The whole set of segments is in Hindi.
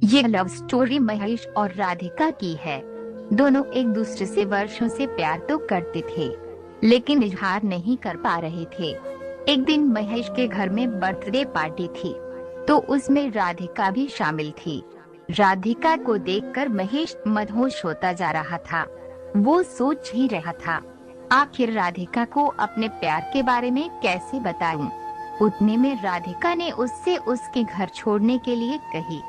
ये लव स्टोरी महेश और राधिका की है। दोनों एक दूसरे से वर्षों से प्यार तो करते थे, लेकिन इजहार नहीं कर पा रहे थे। एक दिन महेश के घर में बर्थडे पार्टी थी, तो उसमें राधिका भी शामिल थी। राधिका को देखकर महेश मदहोश होता जा रहा था। वो सोच ही रहा था, आखिर राधिका को अपने प्यार के बारे में कैसे बताऊं। उतने में राधिका ने उससे उसके घर छोड़ने के लिए कही,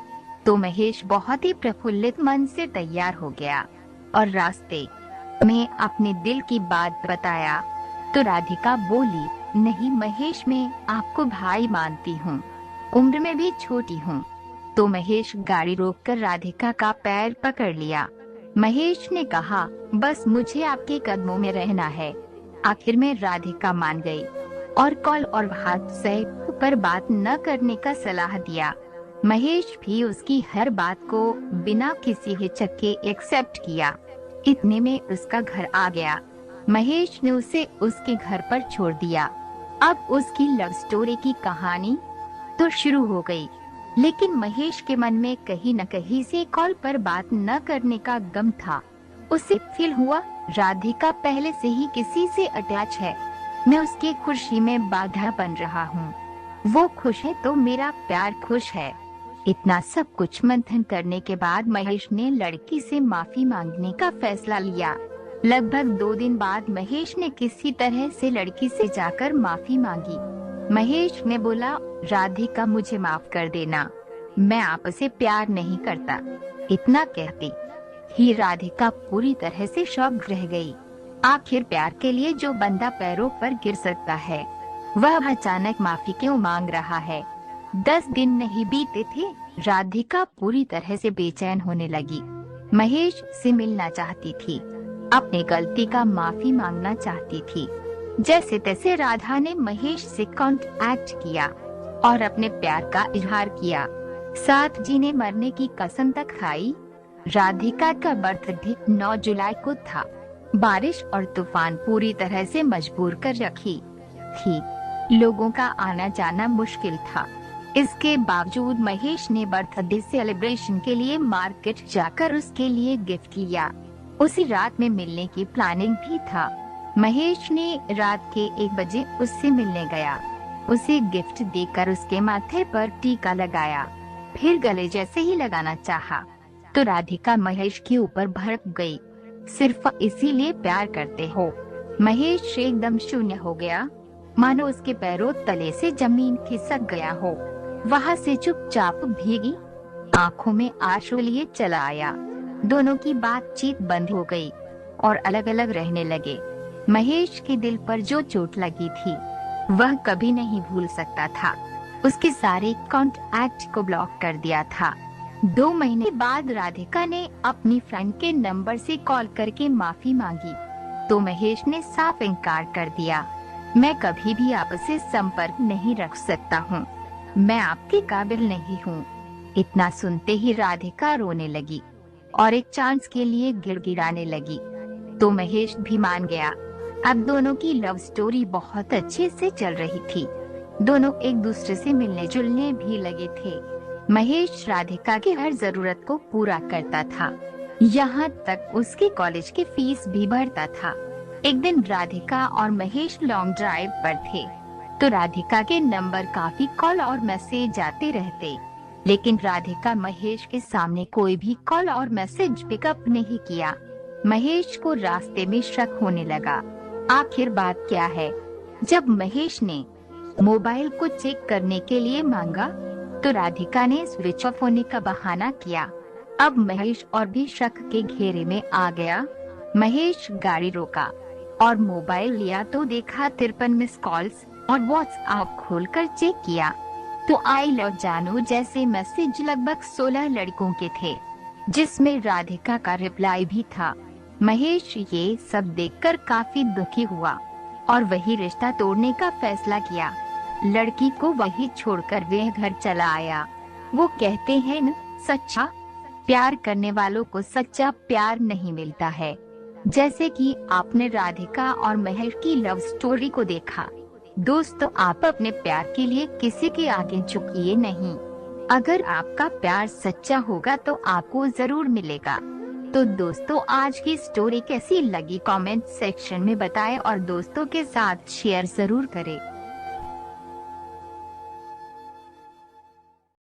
तो महेश बहुत ही प्रफुल्लित मन से तैयार हो गया और रास्ते में अपने दिल की बात बताया। तो राधिका बोली, नहीं महेश, मैं आपको भाई मानती हूँ, उम्र में भी छोटी हूँ। तो महेश गाड़ी रोककर राधिका का पैर पकड़ लिया। महेश ने कहा, बस मुझे आपके कदमों में रहना है। आखिर में राधिका मान गई और कॉल और व्हाट्सएप पर बात न करने का सलाह दिया। महेश भी उसकी हर बात को बिना किसी हिचक के एक्सेप्ट किया। इतने में उसका घर आ गया। महेश ने उसे उसके घर पर छोड़ दिया। अब उसकी लव स्टोरी की कहानी तो शुरू हो गई, लेकिन महेश के मन में कहीं न कहीं से कॉल पर बात न करने का गम था। उसे फील हुआ, राधिका पहले से ही किसी से अटैच है, मैं उसकी खुशी में बाधा बन रहा हूँ। वो खुश है तो मेरा प्यार खुश है। इतना सब कुछ मंथन करने के बाद महेश ने लड़की से माफी मांगने का फैसला लिया। लगभग 2 दिन बाद महेश ने किसी तरह से लड़की से जाकर माफी मांगी। महेश ने बोला, राधिका मुझे माफ कर देना, मैं आपसे प्यार नहीं करता। इतना कहती ही राधिका पूरी तरह से शॉक रह गई। आखिर प्यार के लिए जो बंदा पैरों पर गिर सकता है, वह अचानक माफी क्यों मांग रहा है। 10 दिन नहीं बीते थे, राधिका पूरी तरह से बेचैन होने लगी। महेश से मिलना चाहती थी, अपनी गलती का माफी मांगना चाहती थी। जैसे तैसे राधा ने महेश से कांटेक्ट किया और अपने प्यार का इजहार किया। साथ जीने मरने की कसम तक खाई। राधिका का बर्थडे 9 जुलाई को था। बारिश और तूफान पूरी तरह से मजबूर कर रखी थी। लोगों का आना जाना मुश्किल था। इसके बावजूद महेश ने बर्थडे सेलिब्रेशन के लिए मार्केट जाकर उसके लिए गिफ्ट लिया। उसी रात में मिलने की प्लानिंग भी था। महेश ने रात के 1 बजे उससे मिलने गया। उसे गिफ्ट देकर उसके माथे पर टीका लगाया, फिर गले जैसे ही लगाना चाहा, तो राधिका महेश के ऊपर भड़क गई। सिर्फ इसीलिए प्यार करते हो। महेश एकदम शून्य हो गया, मानो उसके पैरों तले से जमीन खिसक गया हो। वहाँ से चुपचाप भीगी आंखों में आंसू लिए चला आया। दोनों की बातचीत बंद हो गई और अलग अलग रहने लगे। महेश के दिल पर जो चोट लगी थी, वह कभी नहीं भूल सकता था। उसके सारे कॉन्टैक्ट को ब्लॉक कर दिया था। 2 महीने बाद राधिका ने अपनी फ्रेंड के नंबर से कॉल करके माफी मांगी, तो महेश ने साफ इनकार कर दिया। मैं कभी भी आपसे संपर्क नहीं रख सकता हूँ, मैं आपके काबिल नहीं हूँ। इतना सुनते ही राधिका रोने लगी और एक चांस के लिए गिड़गिड़ाने लगी। तो महेश भी मान गया। अब दोनों की लव स्टोरी बहुत अच्छे से चल रही थी। दोनों एक दूसरे से मिलने जुलने भी लगे थे। महेश राधिका की हर जरूरत को पूरा करता था, यहाँ तक उसके कॉलेज की फीस भी भरता था। एक दिन राधिका और महेश लॉन्ग ड्राइव पर थे, तो राधिका के नंबर काफी कॉल और मैसेज आते रहते, लेकिन राधिका महेश के सामने कोई भी कॉल और मैसेज पिकअप नहीं किया। महेश को रास्ते में शक होने लगा, आखिर बात क्या है। जब महेश ने मोबाइल को चेक करने के लिए मांगा, तो राधिका ने स्विच ऑफ होने का बहाना किया। अब महेश और भी शक के घेरे में आ गया। महेश गाड़ी रोका और मोबाइल लिया तो देखा 53 मिस कॉल्स और व्हाट्सएप खोलकर चेक किया तो आई लव जानू जैसे मैसेज लगभग 16 लड़कों के थे, जिसमें राधिका का रिप्लाई भी था। महेश ये सब देखकर काफी दुखी हुआ और वही रिश्ता तोड़ने का फैसला किया। लड़की को वही छोड़कर वह घर चला आया। वो कहते हैं न, सच्चा प्यार करने वालों को सच्चा प्यार नहीं मिलता है। जैसे कि आपने राधिका और महेश की लव स्टोरी को देखा। दोस्तों, आप अपने प्यार के लिए किसी के आगे झुकिए नहीं। अगर आपका प्यार सच्चा होगा तो आपको जरूर मिलेगा। तो दोस्तों, आज की स्टोरी कैसी लगी कमेंट सेक्शन में बताएं और दोस्तों के साथ शेयर जरूर करें।